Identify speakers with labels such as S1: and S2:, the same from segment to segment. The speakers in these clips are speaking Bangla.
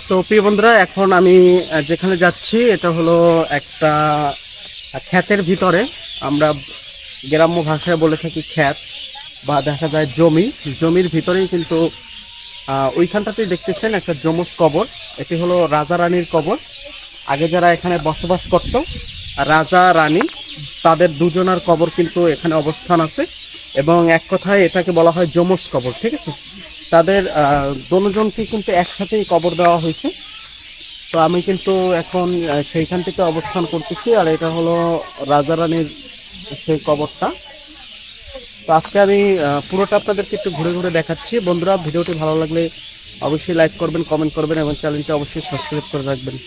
S1: তো প্রিয় বন্ধুরা, এখন আমি যেখানে যাচ্ছি এটা হলো একটা ক্ষেতের ভিতরে। আমরা গ্রাম্য ভাষায় বলে থাকি ক্ষেত, বা দেখা যায় জমি। জমির ভিতরেই কিন্তু ওইখানটাতেই দেখতেছেন একটা যমজ কবর। এটি হলো রাজা রানীর কবর। আগে যারা এখানে বসবাস করত, রাজা রানী, তাদের দুজনার কবর কিন্তু এখানে অবস্থান আছে। এবং এক কথায় এটাকে বলা হয় যমজ কবর, ঠিক আছে। তাদের দুজনকে কিন্তু একসাথেই কবর দেওয়া হয়েছে। তো আমি কিন্তু এখন সেইখান থেকে অবস্থান করতেছি, আর এটা হলো রাজা রানীর সেই কবরটা। তো আজকে আমি পুরোটা আপনাদেরকে একটু ঘুরে ঘুরে দেখাচ্ছি। বন্ধুরা, ভিডিওটি ভালো লাগলে অবশ্যই লাইক করবেন, কমেন্ট করবেন এবং চ্যানেলটি অবশ্যই সাবস্ক্রাইব করে রাখবেন।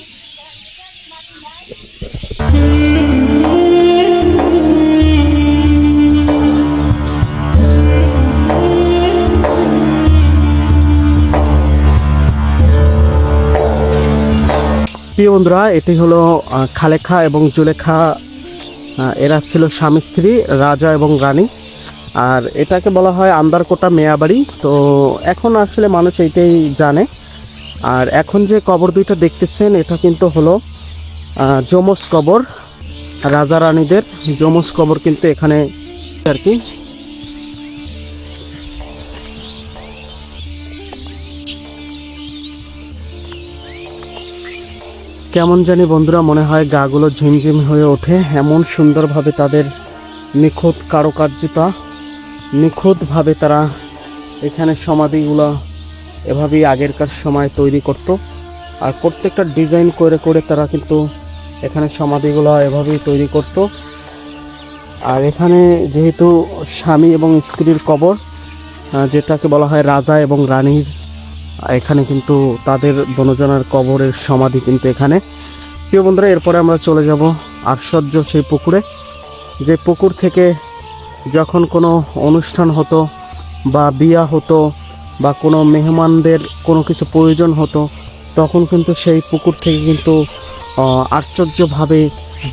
S1: প্রিয় বন্ধুরা, এটি হলো খালেখা এবং জুলেখা। এরা ছিল স্বামী স্ত্রী, রাজা এবং রানী। আর এটাকে বলা হয় আন্দারকোটা মেয়াবাড়ি। তো এখন আসলে মানুষ এইটাই জানে। আর এখন যে কবর দুইটা দেখতেছেন, এটা কিন্তু হলো যমজ কবর। রাজা রানীদের যমজ কবর কিন্তু এখানে আর কি। কেমন জানি বন্ধুরা, মনে হয় গাগুলো ঝিমঝিম হয়ে ওঠে, এমন সুন্দরভাবে তাদের নিখুঁত কারুকার্যতা, নিখুঁতভাবে তারা এখানে সমাধিগুলো এভাবেই আগেরকার সময় তৈরি করত। আর প্রত্যেকটা ডিজাইন করে করে তারা কিন্তু এখানে সমাধিগুলো এভাবেই তৈরি করত। আর এখানে যেহেতু স্বামী এবং স্ত্রীর কবর, যেটাকে বলা হয় রাজা এবং রানীর, এখানে কিন্তু তাদের দোনোজনের কবরের সমাধি কিন্তু এখানে। প্রিয় বন্ধুরা, এরপরে আমরা চলে যাব আশ্চর্য সেই পুকুরে। যে পুকুর থেকে যখন কোনো অনুষ্ঠান হতো, বা বিয়া হতো, বা কোনো মেহমানদের কোনো কিছু প্রয়োজন হতো, তখন কিন্তু সেই পুকুর থেকে কিন্তু আশ্চর্যভাবে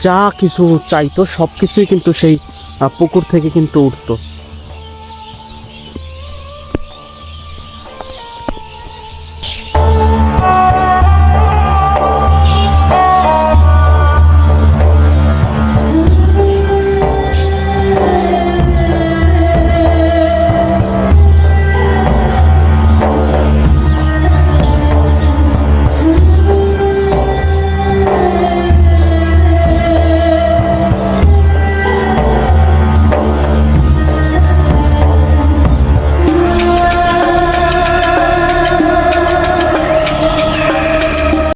S1: যা কিছু চাইতো সব কিছুই কিন্তু সেই পুকুর থেকে কিন্তু উঠতো।